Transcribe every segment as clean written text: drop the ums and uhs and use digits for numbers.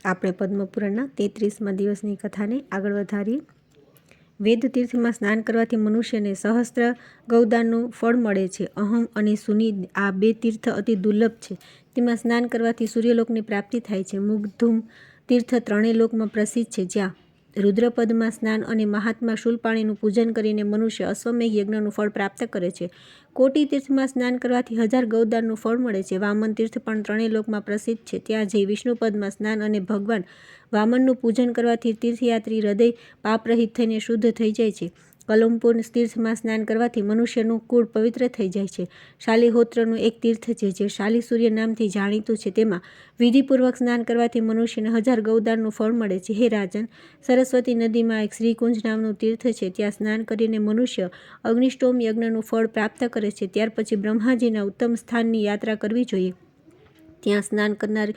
આપણે પદ્મપુરાણના 33મા દિવસની કથાને આગળ વધારીએ. વેદ તીર્થમાં સ્નાન કરવાથી મનુષ્યને સહસ્ત્ર ગૌદાનનું ફળ મળે છે. અહમ અને સુની આ બે તીર્થ અતિ દુર્લભ છે. તેમાં સ્નાન કરવાથી સૂર્યલોકની પ્રાપ્તિ થાય છે. મુગ્ધુમ તીર્થ ત્રણેય લોકમાં પ્રસિદ્ધ છે, જ્યાં રુદ્રપદમાં સ્નાન અને મહાત્મા શૂલપાણીનું પૂજન કરીને મનુષ્ય અશ્વમેઘ યજ્ઞનું ફળ પ્રાપ્ત કરે છે. કોટી તીર્થમાં સ્નાન કરવાથી 1000 ગૌદાનનું ફળ મળે છે. વામન તીર્થ પણ ત્રણેય લોકમાં પ્રસિદ્ધ છે. ત્યાં જઈ વિષ્ણુપદમાં સ્નાન અને ભગવાન વામનનું પૂજન કરવાથી તીર્થયાત્રી હૃદય પાપરહિત થઈને શુદ્ધ થઈ જાય છે. કલમપુર તીર્થમાં સ્નાન કરવાથી મનુષ્યનું કુળ પવિત્ર થઈ જાય છે. શાલિહોત્રનું એક તીર્થ છે, જે શાલી સૂર્ય નામથી જાણીતું છે. તેમાં વિધિપૂર્વક સ્નાન કરવાથી મનુષ્યને 1000 ગૌદાનનું ફળ મળે છે. હે રાજન, સરસ્વતી નદીમાં એક શ્રીકુંજ નામનું તીર્થ છે. ત્યાં સ્નાન કરીને મનુષ્ય અગ્નિષ્ટોમ યજ્ઞનું ફળ પ્રાપ્ત કરે છે. ત્યાર પછી બ્રહ્માજીના ઉત્તમ સ્થાનની યાત્રા કરવી જોઈએ. ત્યાં સ્નાન કરનાર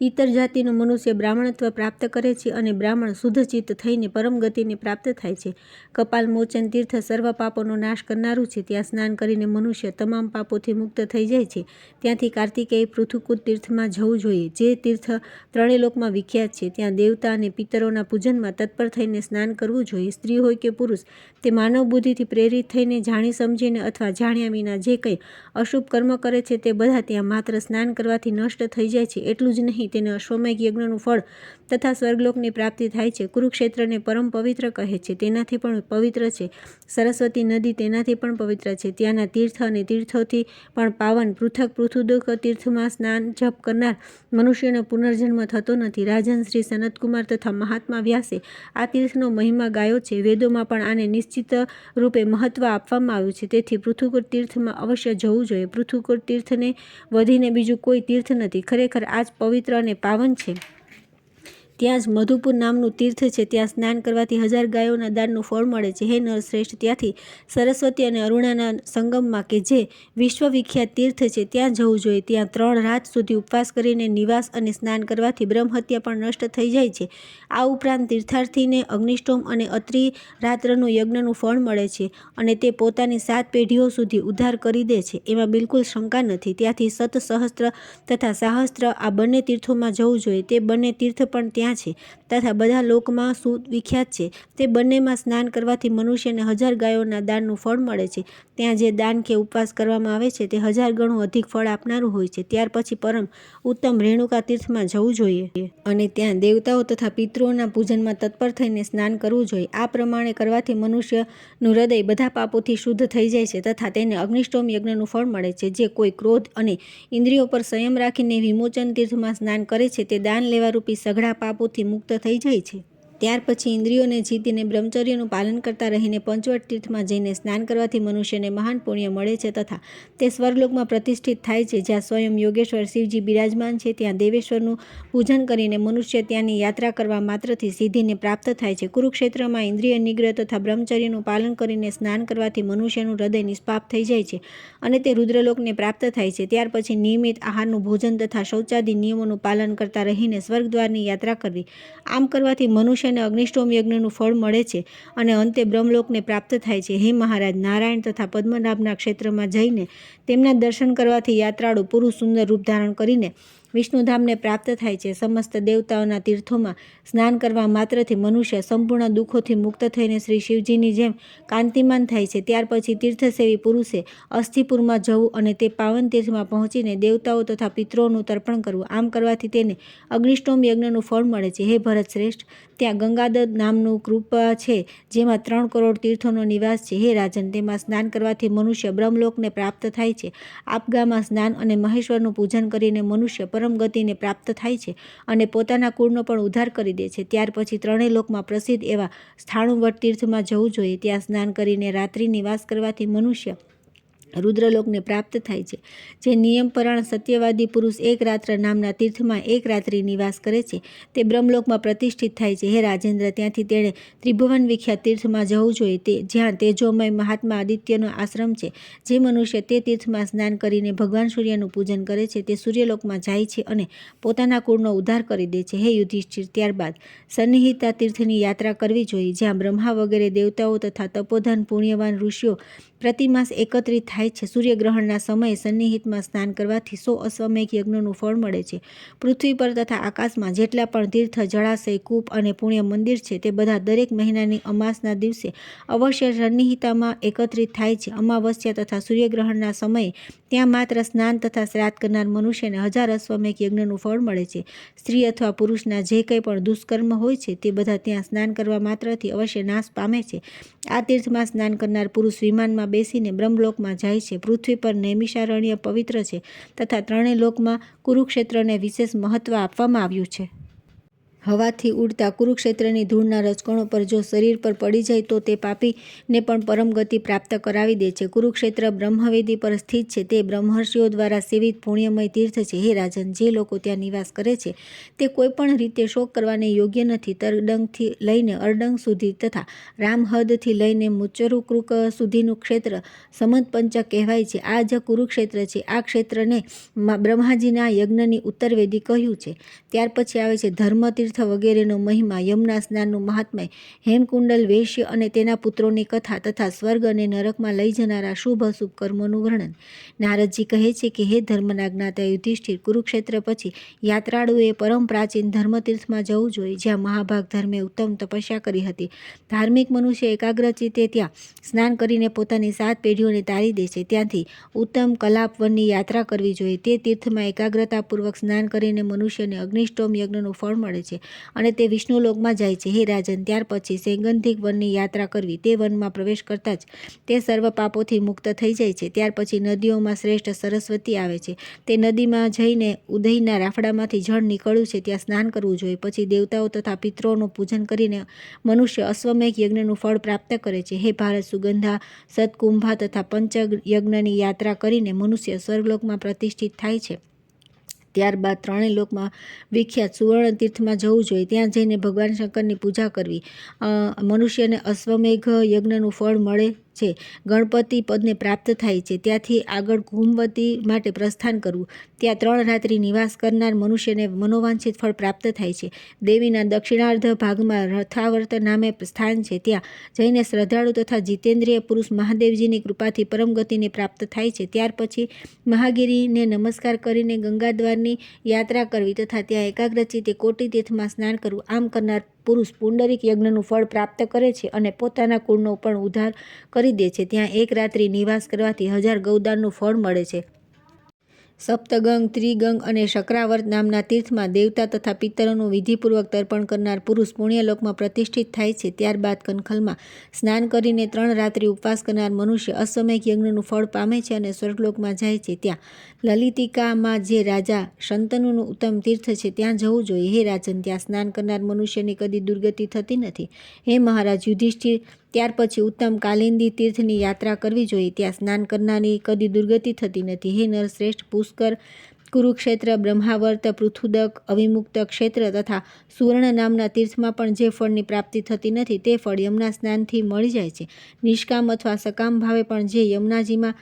ઇતર જાતિનો મનુષ્ય બ્રાહ્મણત્વ પ્રાપ્ત કરે છે અને બ્રાહ્મણ શુદ્ધચિત્ત થઈને પરમ ગતિને પ્રાપ્ત થાય છે. કપાલ મોચન તીર્થ સર્વ પાપોનો નાશ કરનારું છે. ત્યાં સ્નાન કરીને મનુષ્ય તમામ પાપોથી મુક્ત થઈ જાય છે. ત્યાંથી કાર્તિકેય પૃથુકુદ તીર્થમાં જવું જોઈએ, જે તીર્થ ત્રણેય લોકમાં વિખ્યાત છે. ત્યાં દેવતા અને પિતરોના પૂજનમાં તત્પર થઈને સ્નાન કરવું જોઈએ. સ્ત્રી હોય કે પુરુષ, તે માનવ બુદ્ધિથી પ્રેરિત થઈને જાણી સમજીને અથવા જાણ્યા વિના જે કંઈ અશુભ કર્મ કરે છે, તે બધા ત્યાં માત્ર સ્નાન કરવાથી નષ્ટ થઈ જાય છે. એટલું જ નહીં, તેને અશ્વમેઘ યજ્ઞનું ફળ તથા સ્વર્ગલોકની પ્રાપ્તિ થાય છે. કુરુક્ષેત્રને પરમ પવિત્ર કહે છે, તેનાથી પણ પવિત્ર છે. સરસ્વતી નદી તેનાથી પણ પવિત્ર છે. ત્યાંના તીર્થ અને તીર્થોથી પણ પાવન પૃથુદક તીર્થમાં સ્નાન જપ કરનાર મનુષ્યનો પુનર્જન્મ થતો નથી. રાજન શ્રી સનતકુમાર તથા મહાત્મા વ્યાસે આ તીર્થનો મહિમા ગાયો છે. વેદોમાં પણ આને નિશ્ચિત રૂપે મહત્વ આપવામાં આવ્યું છે. તેથી પૃથુકુર તીર્થમાં અવશ્ય જવું જોઈએ. પૃથુકુર તીર્થને વધીને બીજું કોઈ તીર્થ નથી. ખરેખર આ જ પવિત્ર અને પાવન છે. ત્યાં જ મધુપુર નામનું તીર્થ છે. ત્યાં સ્નાન કરવાથી 1000 ગાયોના દાનનું ફળ મળે છે. હે નરશ્રેષ્ઠ, ત્યાંથી સરસ્વતી અને અરુણાના સંગમમાં, કે જે વિશ્વવિખ્યાત તીર્થ છે, ત્યાં જવું જોઈએ. ત્યાં 3 રાત સુધી ઉપવાસ કરીને નિવાસ અને સ્નાન કરવાથી બ્રહ્મહત્યા પણ નષ્ટ થઈ જાય છે. આ ઉપરાંત તીર્થાર્થીને અગ્નિષ્ટોમ અને અત્રિ રાત્રનું યજ્ઞનું ફળ મળે છે અને તે પોતાની 7 પેઢીઓ સુધી ઉદ્ધાર કરી દે છે. એમાં બિલકુલ શંકા નથી. ત્યાંથી સહસ્ત્ર તથા સાહસ્ત્ર આ બંને તીર્થોમાં જવું જોઈએ. તે બંને તીર્થ પણ ત્યાં છે તથા બધા લોકમાં સુવિખ્યાત છે. તે બંનેમાં સ્નાન કરવાથી મનુષ્યને 1000 ગાયોના દાનનું ફળ મળે છે. ત્યાં જે દાન કે ઉપવાસ કરવામાં આવે છે, તે 1000 ગણું અધિક ફળ આપનારું હોય છે. ત્યાર પછી પરમ ઉત્તમ રેણુકા તીર્થમાં જવું જોઈએ અને ત્યાં દેવતાઓ તથા પિતૃઓના પૂજનમાં તત્પર થઈને સ્નાન કરવું જોઈએ. આ પ્રમાણે કરવાથી મનુષ્યનું હૃદય બધા પાપોથી શુદ્ધ થઈ જાય છે તથા તેને અગ્નિષ્ટોમ યજ્ઞનું ફળ મળે છે. જે કોઈ ક્રોધ અને ઇન્દ્રિયો પર સંયમ રાખીને વિમોચન તીર્થમાં સ્નાન કરે છે, તે દાન લેવારૂપી સઘળા પાપોથી મુક્ત થઈ જાય છે. ત્યાર પછી ઇન્દ્રિયોને જીતીને બ્રહ્મચર્યનું પાલન કરતા રહીને પંચવટ તીર્થમાં જઈને સ્નાન કરવાથી મનુષ્યને મહાન પુણ્ય મળે છે તથા તે સ્વર્ગલોકમાં પ્રતિષ્ઠિત થાય છે, જ્યાં સ્વયં યોગેશ્વર શિવજી બિરાજમાન છે. ત્યાં દેવેશ્વરનું પૂજન કરીને મનુષ્ય ત્યાંની યાત્રા કરવા માત્રથી સિદ્ધિને પ્રાપ્ત થાય છે. કુરુક્ષેત્રમાં ઇન્દ્રિય નિગ્રહ તથા બ્રહ્મચર્યનું પાલન કરીને સ્નાન કરવાથી મનુષ્યનું હૃદય નિષ્પાપ થઈ જાય છે અને તે રુદ્રલોકને પ્રાપ્ત થાય છે. ત્યાર પછી નિયમિત આહારનું ભોજન તથા શૌચાદિ નિયમોનું પાલન કરતા રહીને સ્વર્ગદ્વારની યાત્રા કરવી. આમ કરવાથી મનુષ્યને અગ્નિષ્ટોમ યજ્ઞનું ફળ મળે છે અને અંતે બ્રહ્મલોકને પ્રાપ્ત થાય છે. હે મહારાજ, નારાયણ તથા પદ્મનાભના ક્ષેત્રમાં જઈને તેમના દર્શન કરવાથી યાત્રાળુ પુરુષ સુંદર રૂપ ધારણ કરીને વિષ્ણુધામને પ્રાપ્ત થાય છે. સમસ્ત દેવતાઓના તીર્થોમાં સ્નાન કરવા માત્રથી મનુષ્ય સંપૂર્ણ દુઃખોથી મુક્ત થઈને શ્રી શિવજીની જેમ કાંતિમાન થાય છે. ત્યાર પછી તીર્થસેવી પુરુષે અસ્થિપુરમાં જવું અને તે પાવન તીર્થમાં પહોંચીને દેવતાઓ તથા પિતરોનું તર્પણ કરવું. આમ કરવાથી તેને અગ્નિષ્ટોમ યજ્ઞનું ફળ મળે છે. હે ભરત શ્રેષ્ઠ, ત્યાં ગંગાદદ નામનું કૂપ છે, જેમાં 3 કરોડ તીર્થોનો નિવાસ છે. હે રાજન, તેમાં સ્નાન કરવાથી મનુષ્ય બ્રહ્મલોકને પ્રાપ્ત થાય છે. આપગામાં સ્નાન અને મહેશ્વરનું પૂજન કરીને મનુષ્ય પરમ ગતિને પ્રાપ્ત થાય છે અને પોતાના કુળનો પણ ઉદ્ધાર કરી દે છે. ત્યાર પછી ત્રણેય લોકમાં પ્રસિદ્ધ એવા સ્થાણુવટ તીર્થમાં જવું જોઈએ. ત્યાં સ્નાન કરીને રાત્રિ નિવાસ કરવાથી મનુષ્ય રુદ્રલોકને પ્રાપ્ત થાય છે. જે નિયમપરાયણ સત્યવાદી પુરુષ એક રાત્ર નામના તીર્થમાં એક રાત્રિ નિવાસ કરે છે, તે બ્રહ્મલોકમાં પ્રતિષ્ઠિત થાય છે. હે રાજેન્દ્ર, ત્યાંથી તેણે ત્રિભુવન વિખ્યાત તીર્થમાં જવું જોઈએ, જ્યાં તેજોમય મહાત્મા આદિત્યનો આશ્રમ છે. જે મનુષ્ય તે તીર્થમાં સ્નાન કરીને ભગવાન સૂર્યનું પૂજન કરે છે, તે સૂર્યલોકમાં જાય છે અને પોતાના કુળનો ઉદ્ધાર કરી દે છે. હે યુધિષ્ઠિર, ત્યારબાદ સન્નિહિતા તીર્થની યાત્રા કરવી જોઈએ, જ્યાં બ્રહ્મા વગેરે દેવતાઓ તથા તપોધન પુણ્યવાન ઋષિઓ પ્રતિમાસ એકત્રિત થાય થાય છે. સૂર્યગ્રહણના સમયે સન્નિહિતમાં સ્નાન કરવાથી 100 અશ્વમેઘ યજ્ઞનું ફળ મળે છે. પૃથ્વી પર તથા આકાશમાં જેટલા પણ તીર્થ, જળાશય, કૂપ અને પુણ્ય મંદિર છે તે બધા દરેક મહિનાની અમાસના દિવસે અવશ્ય સન્નિહિતમાં એકત્રિત થાય છે. અમાવસ્યા તથા સૂર્યગ્રહણના સમયે ત્યાં માત્ર સ્નાન તથા શ્રાદ્ધ કરનાર મનુષ્યને 1000 અશ્વમેઘ યજ્ઞનું ફળ મળે છે. સ્ત્રી અથવા પુરુષના જે કંઈ પણ દુષ્કર્મ હોય છે તે બધા ત્યાં સ્નાન કરવા માત્રથી અવશ્ય નાશ પામે છે. આ તીર્થમાં સ્નાન કરનાર પુરુષ વિમાનમાં બેસીને બ્રહ્મલોકમાં જાય છે. પૃથ્વી પર નૈમિષારણ્ય પવિત્ર છે તથા ત્રણેય લોકમાં કુરુક્ષેત્રને વિશેષ મહત્વ આપવામાં આવ્યું છે. હવાથી ઉડતા કુરુક્ષેત્રની ધૂળના રજકણો પર જો શરીર પર પડી જાય તો તે પાપીને પણ પરમ ગતિ પ્રાપ્ત કરાવી દે છે. કુરુક્ષેત્ર બ્રહ્મવેદી પર સ્થિત છે. તે બ્રહ્મર્ષિઓ દ્વારા સેવિત પુણ્યમય તીર્થ છે. હે રાજન, જે લોકો ત્યાં નિવાસ કરે છે તે કોઈ પણ રીતે શોક કરવાને યોગ્ય નથી. તરડંગથી લઈને અરડંગ સુધી તથા રામહદથી લઈને મુચરુકૃક સુધીનું ક્ષેત્ર સમંતપંચક કહેવાય છે. આ જ કુરુક્ષેત્ર છે. આ ક્ષેત્રને બ્રહ્માજીના યજ્ઞની ઉત્તરવેદી કહ્યું છે. ત્યાર પછી આવે છે ધર્મતીર્થ વગેરેનો મહિમા, યમુના સ્નાનનું મહાત્મ્ય, હેમકુંડલ વૈશ્ય અને તેના પુત્રોની કથા તથા સ્વર્ગ અને નરકમાં લઈ જનારા શુભ અશુભ કર્મોનું વર્ણન. નારદજી કહે છે કે હે ધર્મના જ્ઞાતા યુધિષ્ઠિર, કુરુક્ષેત્ર પછી યાત્રાળુએ પરમ પ્રાચીન ધર્મતીર્થમાં જવું જોઈએ, જ્યાં મહાભાગ ધર્મે ઉત્તમ તપસ્યા કરી હતી. ધાર્મિક મનુષ્ય એકાગ્રચિત્તે ત્યાં સ્નાન કરીને પોતાની 7 પેઢીઓને તારી દે છે. ત્યાંથી ઉત્તમ કલાપ વનની યાત્રા કરવી જોઈએ. તે તીર્થમાં એકાગ્રતાપૂર્વક સ્નાન કરીને મનુષ્યને અગ્નિષ્ટોમ યજ્ઞનું ફળ મળે છે અને તે વિષ્ણુલોકમાં જાય છે. હે રાજન, ત્યાર પછી સૈગંધિક વનની યાત્રા કરવી. તે વનમાં પ્રવેશ કરતાં જ તે સર્વ પાપોથી મુક્ત થઈ જાય છે. ત્યાર પછી નદીઓમાં શ્રેષ્ઠ સરસ્વતી આવે છે. તે નદીમાં જઈને ઉદયના રાફડામાંથી જળ નીકળ્યું છે ત્યાં સ્નાન કરવું જોઈએ. પછી દેવતાઓ તથા પિતૃઓનું પૂજન કરીને મનુષ્ય અશ્વમેઘ યજ્ઞનું ફળ પ્રાપ્ત કરે છે. હે ભારત, સુગંધા, સતકુંભા તથા પંચ યજ્ઞની યાત્રા કરીને મનુષ્ય સ્વર્ગલોકમાં પ્રતિષ્ઠિત થાય છે. ત્યારબાદ ત્રણેય લોકમાં વિખ્યાત સુવર્ણ તીર્થમાં જવું જોઈએ. ત્યાં જઈને ભગવાન શંકરની પૂજા કરવી. મનુષ્યને અશ્વમેઘ યજ્ઞનું ફળ મળે છે. ગણપતિ પદને પ્રાપ્ત થાય છે. ત્યાંથી આગળ કુંભવતી માટે પ્રસ્થાન કરવું. ત્યાં 3 રાત્રિ નિવાસ કરનાર મનુષ્યને મનોવાંછિત ફળ પ્રાપ્ત થાય છે. દેવીના દક્ષિણાર્ધ ભાગમાં રથાવર્ત નામે સ્થાન છે. ત્યાં જઈને શ્રદ્ધાળુ તથા જીતેન્દ્રિય પુરુષ મહાદેવજીની કૃપાથી પરમ ગતિને પ્રાપ્ત થાય છે. ત્યાર પછી મહાગિરીને નમસ્કાર કરીને ગંગાદ્વારની યાત્રા કરવી તથા ત્યાં એકાગ્રચિત્તે કોટી તીર્થમાં સ્નાન કરવું. આમ કરનાર પુરુષ પુંડરીક યજ્ઞનું ફળ પ્રાપ્ત કરે છે અને પોતાના કુળનો પણ ઉદ્ધાર કરી દે છે. ત્યાં 1 રાત્રિ નિવાસ કરવાથી 1000 ગૌદાનનું ફળ મળે છે. સપ્તગંગ, ત્રિગંગ અને શક્રાવર્ત નામના તીર્થમાં દેવતા તથા પિતરોનું વિધિપૂર્વક તર્પણ કરનાર પુરુષ પુણ્યલોકમાં પ્રતિષ્ઠિત થાય છે. ત્યારબાદ કનખલમાં સ્નાન કરીને 3 રાત્રિ ઉપવાસ કરનાર મનુષ્ય અશ્વમેઘ યજ્ઞનું ફળ પામે છે અને સ્વર્ગલોકમાં જાય છે. ત્યાં લલિતિકામાં જે રાજા શંતનુનું ઉત્તમ તીર્થ છે ત્યાં જવું જોઈએ. હે રાજન, ત્યાં સ્નાન કરનાર મનુષ્યની કદી દુર્ગતિ થતી નથી. હે મહારાજ યુધિષ્ઠિર, ત્યાર પછી ઉત્તમ કાલિંદી તીર્થની યાત્રા કરવી જોઈએ. ત્યાં સ્નાન કરનારની કદી દુર્ગતિ થતી નથી. હે નરશ્રેષ્ઠ, પુષ્કર, કુરુક્ષેત્ર, બ્રહ્માવર્ત, પૃથુદક, અવિમુક્ત ક્ષેત્ર તથા સુવર્ણ નામના તીર્થમાં પણ જે ફળની પ્રાપ્તિ થતી નથી તે ફળ યમુના સ્નાનથી મળી જાય છે. નિષ્કામ અથવા સકામ ભાવે પણ જે યમુનાજીમાં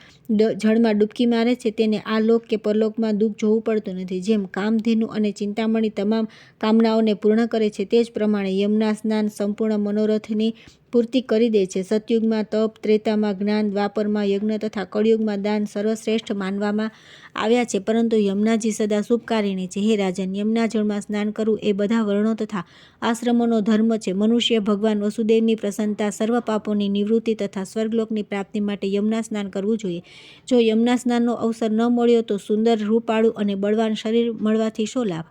જળમાં ડૂબકી મારે છે તેને આ લોક કે પરલોકમાં દુઃખ જોવું પડતું નથી. જેમ કામધેનુ અને ચિંતામણી તમામ કામનાઓને પૂર્ણ કરે છે તે જ પ્રમાણે યમુના સ્નાન સંપૂર્ણ મનોરથની પૂર્તિ કરી દે છે. સતયુગમાં તપ, ત્રેતામાં જ્ઞાન, દ્વાપરમાં યજ્ઞ તથા કળિયુગમાં દાન સર્વશ્રેષ્ઠ માનવામાં આવ્યા છે. પરંતુ યમુનાજી સદા શુભકારિણી છે. હે રાજન, યમુના જળમાં સ્નાન કરવું એ બધા વર્ણો તથા આશ્રમોનો ધર્મ છે. મનુષ્ય ભગવાન વસુદેવની પ્રસન્નતા, સર્વ પાપોની નિવૃત્તિ તથા સ્વર્ગલોકની પ્રાપ્તિ માટે યમુના સ્નાન કરવું જોઈએ. જો યમુના સ્નાનનો અવસર ન મળ્યો તો સુંદર, રૂપાળું અને બળવાન શરીર મળવાથી શો લાભ?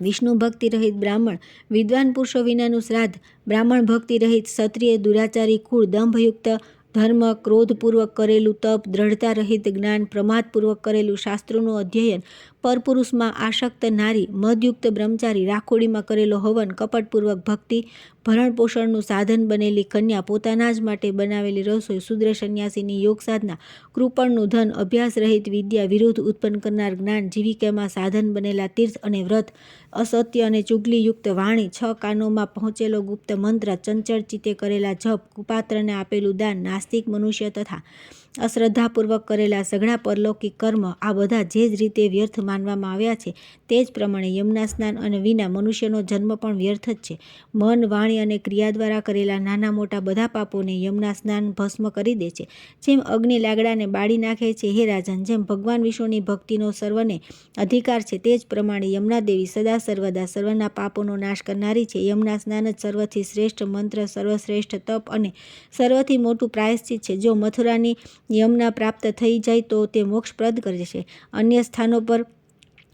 વિષ્ણુ ભક્તિ રહિત બ્રાહ્મણ, વિદ્વાન પુરુષો વિનાનું શ્રાદ્ધ, બ્રાહ્મણ ભક્તિ રહિત ક્ષત્રિય, દુરાચારી કુળ, દંભયુક્ત ધર્મ, ક્રોધપૂર્વક કરેલું તપ, દ્રઢતા રહિત જ્ઞાન, પ્રમાદપૂર્વક કરેલું શાસ્ત્રોનું અધ્યયન, પરપુરુષમાં આસક્ત નારી, મદયુક્ત બ્રહ્મચારી, રાખોડીમાં કરેલો હવન, કપટપૂર્વક ભક્તિ, ભરણ પોષણનું સાધન બનેલી કન્યા, પોતાના જ માટે બનાવેલી રસોઈ, શુદ્ર સંન્યાસીની યોગ સાધના, કૃપણનું ધન, અભ્યાસ રહિત વિદ્યા, વિરોધ ઉત્પન્ન કરનાર જ્ઞાન, જીવિકામાં સાધન બનેલા તીર્થ અને વ્રત, અસત્ય અને ચુગલીયુક્ત વાણી, 6 કાનોમાં પહોંચેલો ગુપ્ત મંત્ર, ચંચળ ચિત્તે કરેલા જપ, કુપાત્રને આપેલું દાન, નાસ્તિક મનુષ્ય તથા અશ્રદ્ધાપૂર્વક કરેલા સઘળા પરલૌકિક કર્મ આ બધા જે જ રીતે વ્યર્થ માનવામાં આવ્યા છે તે જ પ્રમાણે યમના સ્નાન અને વિના મનુષ્યનો જન્મ પણ વ્યર્થ જ છે. મન, વાણી અને ક્રિયા દ્વારા કરેલા નાના મોટા બધા પાપોને યમના સ્નાન ભસ્મ કરી દે છે. જેમ અગ્નિ લાકડાને બાળી નાખે છે, હે રાજન, જેમ ભગવાન વિષ્ણુની ભક્તિનો સર્વને અધિકાર છે તે જ પ્રમાણે યમુના દેવી સદા સર્વદા સર્વના પાપોનો નાશ કરનારી છે. યમુના સ્નાન જ સર્વથી શ્રેષ્ઠ મંત્ર, સર્વશ્રેષ્ઠ તપ અને સર્વથી મોટું પ્રાયશ્ચિત છે. જો મથુરાની યમુના પ્રાપ્ત થઈ જાય તો તે મોક્ષપ્રદ કરે છે. અન્ય સ્થાનો પર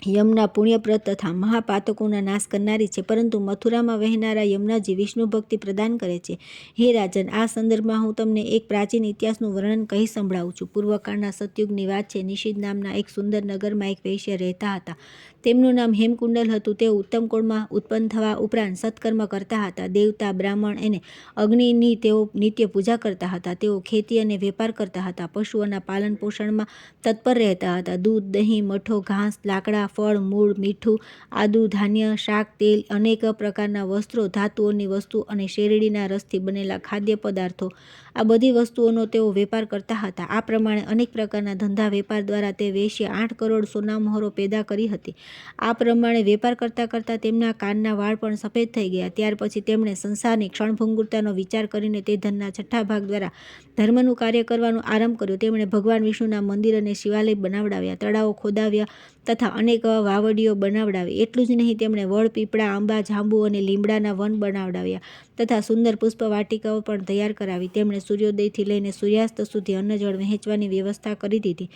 યમુના પુણ્યપ્રદ તથા મહાપાતકોના નાશ કરનારી છે, પરંતુ મથુરામાં વહેનારા યમુનાજી વિષ્ણુ ભક્તિ પ્રદાન કરે છે. હે રાજન, આ સંદર્ભમાં હું તમને એક પ્રાચીન ઇતિહાસનું વર્ણન કહી સંભળાવું છું. પૂર્વકાળના સતયુગની વાત છે. નિષિદ્ધ નામના એક સુંદર નગરમાં એક વૈશ્ય રહેતા હતા. તેમનું નામ હેમકુંડલ હતું. તેઓ ઉત્તમ કુળમાં ઉત્પન્ન થવા ઉપરાંત સત્કર્મ કરતા હતા. દેવતા, બ્રાહ્મણ અને અગ્નિની તેઓ નિત્ય પૂજા કરતા હતા. તેઓ ખેતી અને વેપાર કરતા હતા. પશુઓના પાલન પોષણમાં તત્પર રહેતા હતા. દૂધ, દહીં, મઠો, ઘાસ, લાકડા, ફળ, મૂળ, મીઠું, આદુ, ધાન્ય, શાક, તેલ, અનેક પ્રકારના વસ્ત્રો, ધાતુઓની વસ્તુ અને શેરડીના રસથી બનેલા ખાદ્ય પદાર્થો, આ બધી વસ્તુઓનો તેઓ વેપાર કરતા હતા. આ પ્રમાણે અનેક પ્રકારના ધંધા વેપાર દ્વારા તે વૈશ્ય 8 કરોડ સોનામહોરો પેદા કરી હતી. આ પ્રમાણે વેપાર કરતાં કરતાં તેમના કાનના વાળ પણ સફેદ થઈ ગયા. ત્યાર પછી તેમણે સંસારની ક્ષણભંગુરતાનો વિચાર કરીને તે ધનના છઠ્ઠા ભાગ દ્વારા ધર્મનું કાર્ય કરવાનો આરંભ કર્યો. તેમણે ભગવાન વિષ્ણુના મંદિર અને શિવાલય બનાવડાવ્યા, તળાવો ખોદાવ્યા તથા અનેક વાવડીઓ બનાવડાવી. એટલું જ નહીં, તેમણે વડ, પીપળા, આંબા, જાંબુ અને લીમડાના વન બનાવડાવ્યા તથા સુંદર પુષ્પ વાટિકાઓ પણ તૈયાર કરાવી. તેમણે સૂર્યોદયથી લઈને સૂર્યાસ્ત સુધી અન્નજળ વહેંચવાની વ્યવસ્થા કરી દીધી.